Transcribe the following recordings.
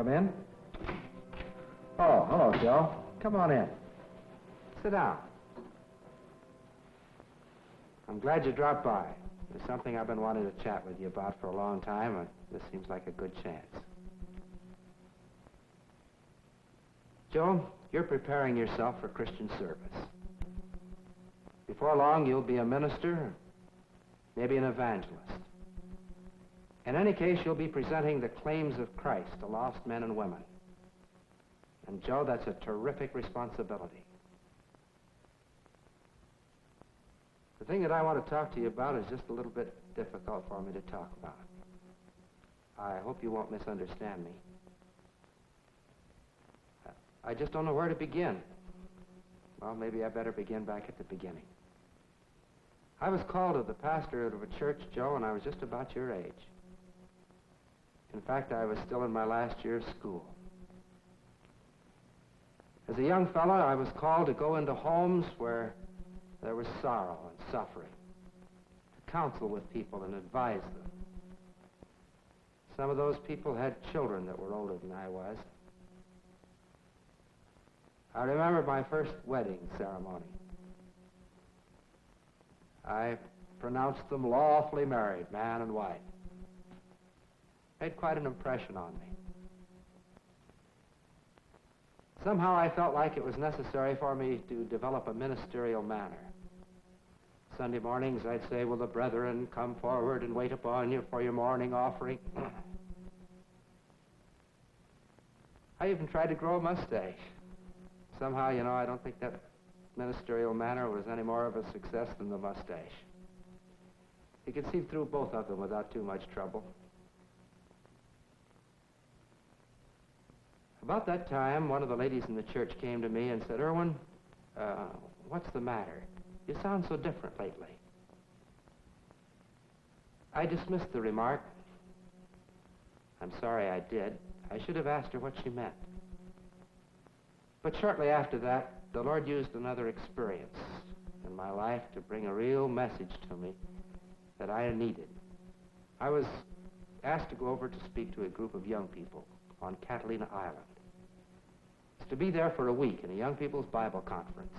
Come in. Oh, hello, Joe. Come on in. Sit down. I'm glad you dropped by. There's something I've been wanting to chat with you about for a long time, and this seems like a good chance. Joe, you're preparing yourself for Christian service. Before long, you'll be a minister, maybe an evangelist. In any case, you'll be presenting the claims of Christ to lost men and women. And Joe, that's a terrific responsibility. The thing that I want to talk to you about is just a little bit difficult for me to talk about. I hope you won't misunderstand me. I just don't know where to begin. Well, maybe I better begin back at the beginning. I was called to the pastorate of a church, Joe, and I was just about your age. In fact, I was still in my last year of school. As a young fellow, I was called to go into homes where there was sorrow and suffering, to counsel with people and advise them. Some of those people had children that were older than I was. I remember my first wedding ceremony. I pronounced them lawfully married, man and wife. Made quite an impression on me. Somehow I felt like it was necessary for me to develop a ministerial manner. Sunday mornings I'd say, "Will the brethren come forward and wait upon you for your morning offering?" I even tried to grow a mustache. Somehow, you know, I don't think that ministerial manner was any more of a success than the mustache. You could see through both of them without too much trouble. About that time, one of the ladies in the church came to me and said, "Irwin, what's the matter? You sound so different lately." I dismissed the remark. I'm sorry I did. I should have asked her what she meant. But shortly after that, the Lord used another experience in my life to bring a real message to me that I needed. I was asked to go over to speak to a group of young people on Catalina Island. It's to be there for a week in a young people's Bible conference.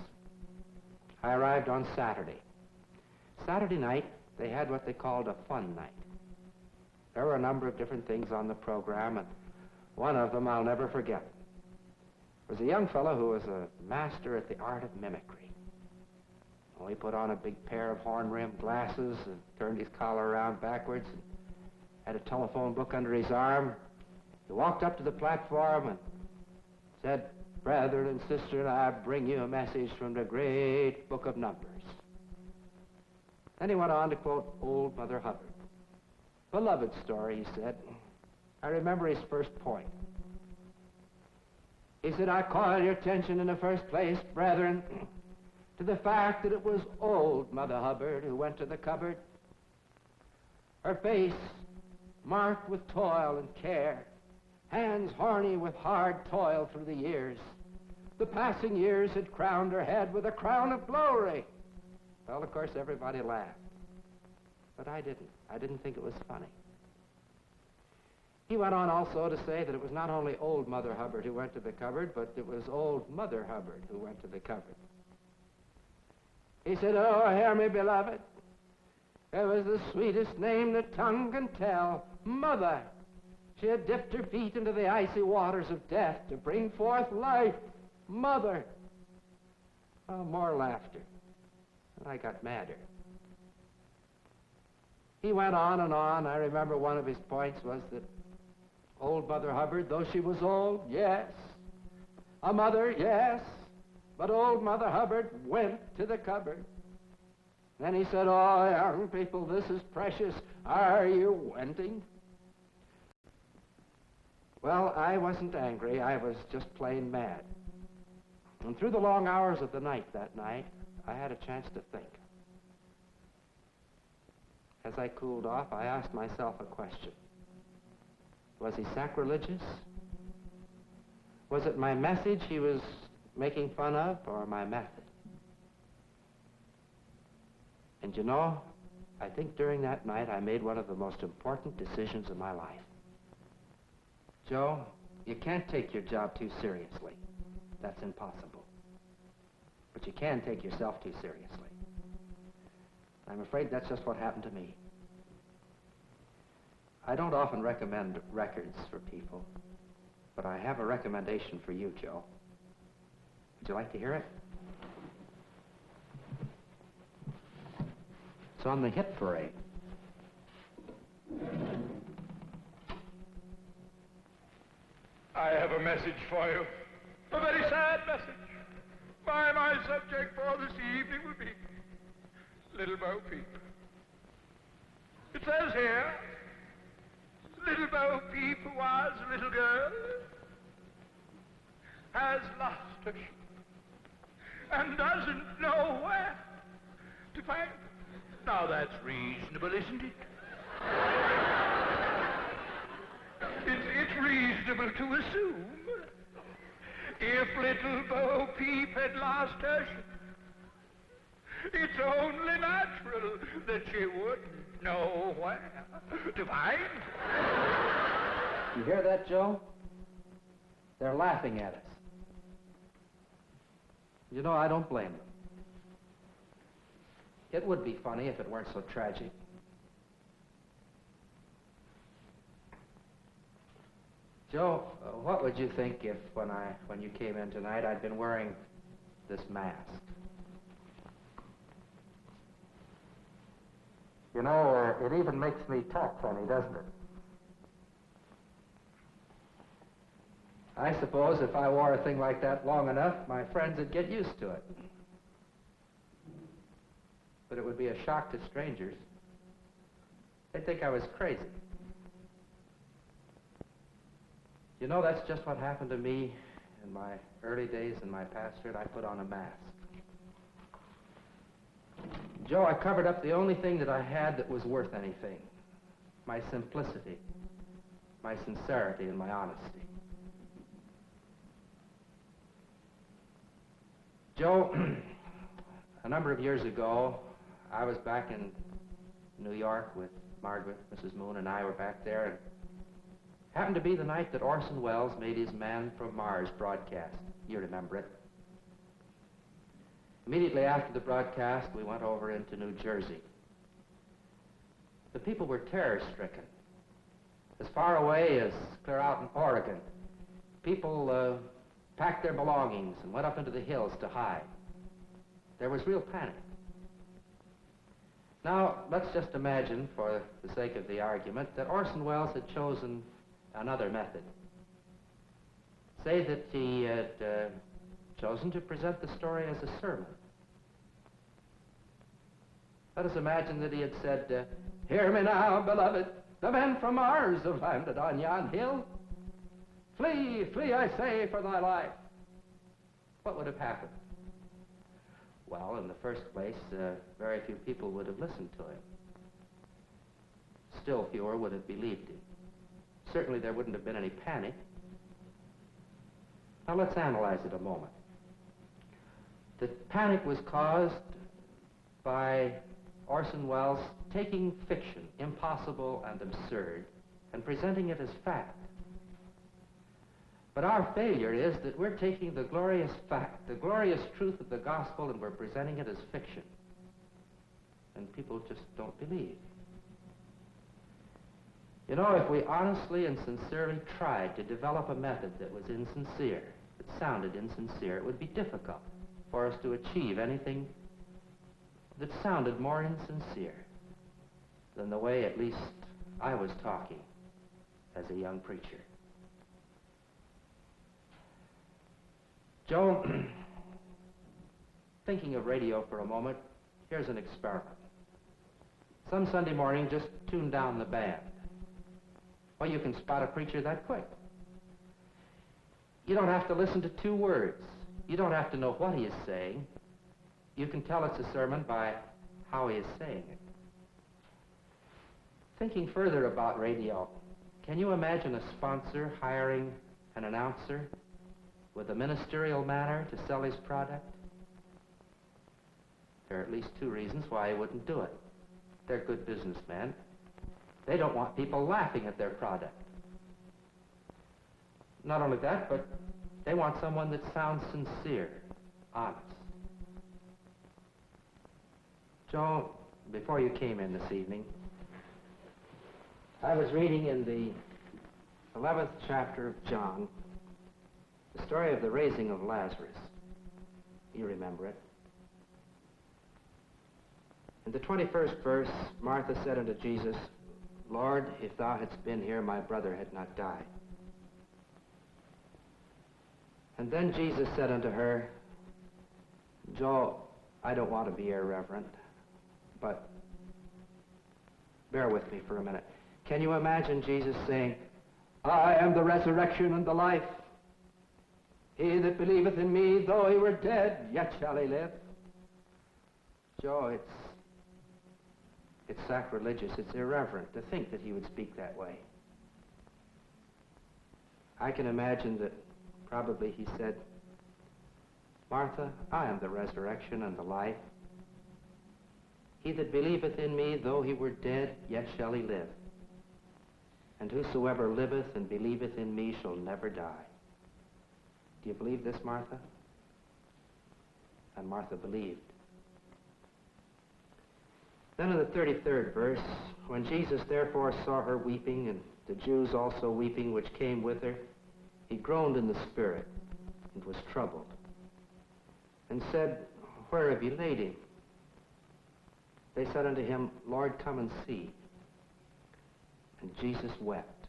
I arrived on Saturday. Saturday night, they had what they called a fun night. There were a number of different things on the program, and one of them I'll never forget. There was a young fellow who was a master at the art of mimicry. Well, he put on a big pair of horn-rimmed glasses and turned his collar around backwards and had a telephone book under his arm. He walked up to the platform and said, "Brethren and sisters, I bring you a message from the great book of Numbers." Then he went on to quote Old Mother Hubbard. "Beloved story," he said. I remember his first point. He said, "I call your attention in the first place, brethren, to the fact that it was old Mother Hubbard who went to the cupboard. Her face marked with toil and care, hands horny with hard toil through the years. The passing years had crowned her head with a crown of glory." Well, of course, everybody laughed. But I didn't. I didn't think it was funny. He went on also to say that it was not only old Mother Hubbard who went to the cupboard, but it was old Mother Hubbard who went to the cupboard. He said, "Oh, hear me, beloved. It was the sweetest name that tongue can tell. Mother. She had dipped her feet into the icy waters of death to bring forth life. Mother." Oh, more laughter. And I got madder. He went on and on. I remember one of his points was that old Mother Hubbard, though she was old, yes. A mother, yes. But old Mother Hubbard went to the cupboard. Then he said, "Oh, young people, this is precious. Are you wenting?" Well, I wasn't angry. I was just plain mad. And through the long hours of the night that night, I had a chance to think. As I cooled off, I asked myself a question. Was he sacrilegious? Was it my message he was making fun of, or my method? And you know, I think during that night I made one of the most important decisions of my life. Joe, You can't take your job too seriously. That's impossible. But you can take yourself too seriously. I'm afraid that's just what happened to me. I don't often recommend records for people, but I have a recommendation for you, Joe. Would you like to hear it? It's on the hit parade. I have a message for you. A very sad message. My subject for this evening will be Little Bo Peep. It says here, Little Bo Peep, who was a little girl, has lost her sheep and doesn't know where to find her. Now that's reasonable, isn't it? It's reasonable to assume if little Bo Peep had lost her sheep, it's only natural that she wouldn't know where to find her. You hear that, Joe? They're laughing at us. You know, I don't blame them. It would be funny if it weren't so tragic. Joe, what would you think if, when you came in tonight, I'd been wearing this mask? You know, it even makes me talk funny, doesn't it? I suppose if I wore a thing like that long enough, my friends would get used to it. But it would be a shock to strangers. They'd think I was crazy. You know, that's just what happened to me in my early days in my pastorate. I put on a mask. Joe, I covered up the only thing that I had that was worth anything. My simplicity, my sincerity, and my honesty. Joe, a number of years ago, I was back in New York with Margaret, Mrs. Moon, and I were back there, and happened to be the night that Orson Welles made his Man from Mars broadcast. You remember it. Immediately after the broadcast, we went over into New Jersey. The people were terror-stricken. As far away as clear out in Oregon, people packed their belongings and went up into the hills to hide. There was real panic. Now, let's just imagine, for the sake of the argument, that Orson Welles had chosen another method. Say that he had chosen to present the story as a sermon. Let us imagine that he had said, "Hear me now, beloved, the men from Mars have landed on yon hill. Flee, flee, I say, for thy life." What would have happened? Well, in the first place, very few people would have listened to him. Still fewer would have believed him. Certainly there wouldn't have been any panic. Now let's analyze it a moment. The panic was caused by Orson Welles taking fiction, impossible and absurd, and presenting it as fact. But our failure is that we're taking the glorious fact, the glorious truth of the gospel, and we're presenting it as fiction. And people just don't believe. You know, if we honestly and sincerely tried to develop a method that was insincere, that sounded insincere, it would be difficult for us to achieve anything that sounded more insincere than the way at least I was talking as a young preacher. Joe, thinking of radio for a moment, here's an experiment. Some Sunday morning, just tune down the band. Well, you can spot a preacher that quick. You don't have to listen to 2 words. You don't have to know what he is saying. You can tell it's a sermon by how he is saying it. Thinking further about radio, can you imagine a sponsor hiring an announcer with a Ministerial Manner to sell his product? There are at least 2 reasons why he wouldn't do it. They're good businessmen. They don't want people laughing at their product. Not only that, but they want someone that sounds sincere, honest. Joe, before you came in this evening, I was reading in the 11th chapter of John the story of the raising of Lazarus. You remember it. In the 21st verse, Martha said unto Jesus, Lord, if thou hadst been here, my brother had not died. And then Jesus said unto her, Joe, I don't want to be irreverent, but bear with me for a minute. Can you imagine Jesus saying, I am the resurrection and the life. He that believeth in me, though he were dead, yet shall he live. Joe, it's sacrilegious, it's irreverent to think that he would speak that way. I can imagine that probably he said, Martha, I am the resurrection and the life. He that believeth in me, though he were dead, yet shall he live. And whosoever liveth and believeth in me shall never die. Do you believe this, Martha? And Martha believed. Then in the 33rd verse, when Jesus therefore saw her weeping, and the Jews also weeping which came with her, he groaned in the spirit, and was troubled, and said, Where have you laid him? They said unto him, Lord, come and see. And Jesus wept.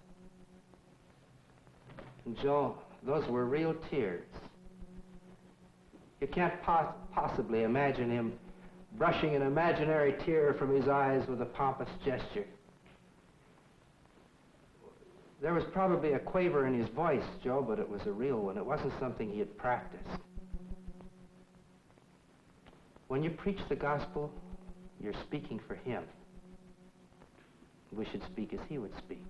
And Joe, those were real tears. You can't possibly imagine him brushing an imaginary tear from his eyes with a pompous gesture. There was probably a quaver in his voice, Joe, but it was a real one. It wasn't something he had practiced. When you preach the gospel, you're speaking for him. We should speak as he would speak.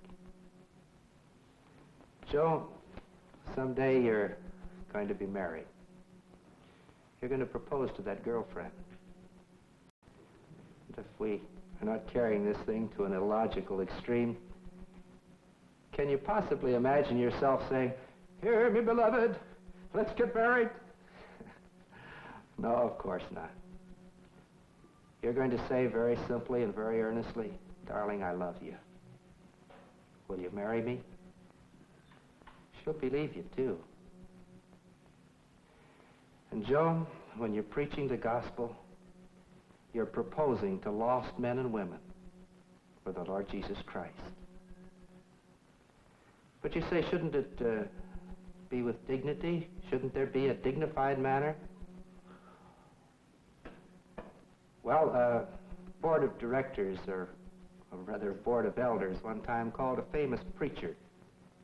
Joe, someday you're going to be married. You're going to propose to that girlfriend. And if we are not carrying this thing to an illogical extreme, can you possibly imagine yourself saying, Here, me beloved, let's get married? No, of course not. You're going to say very simply and very earnestly, Darling, I love you. Will you marry me? She'll believe you, too. And Joe, when you're preaching the gospel, you're proposing to lost men and women for the Lord Jesus Christ. But you say, shouldn't it be with dignity? Shouldn't there be a dignified manner? Well, board of directors, or rather board of elders, one time called a famous preacher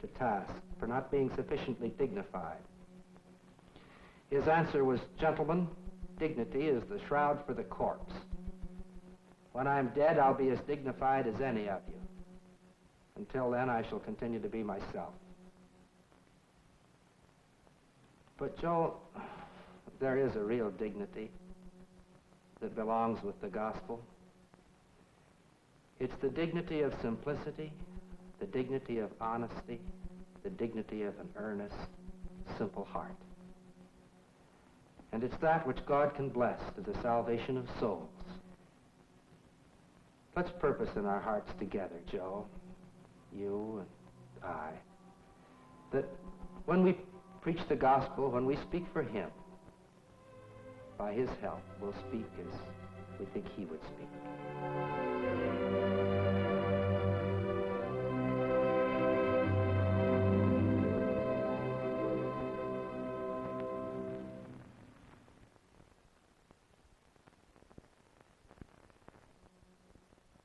to task for not being sufficiently dignified. His answer was, Gentlemen, dignity is the shroud for the corpse. When I'm dead, I'll be as dignified as any of you. Until then, I shall continue to be myself. But Joe, there is a real dignity that belongs with the gospel. It's the dignity of simplicity, the dignity of honesty, the dignity of an earnest, simple heart. And it's that which God can bless to the salvation of souls. Let's purpose in our hearts together, Joe, you and I, that when we preach the gospel, when we speak for him, by his help, we'll speak as we think he would speak.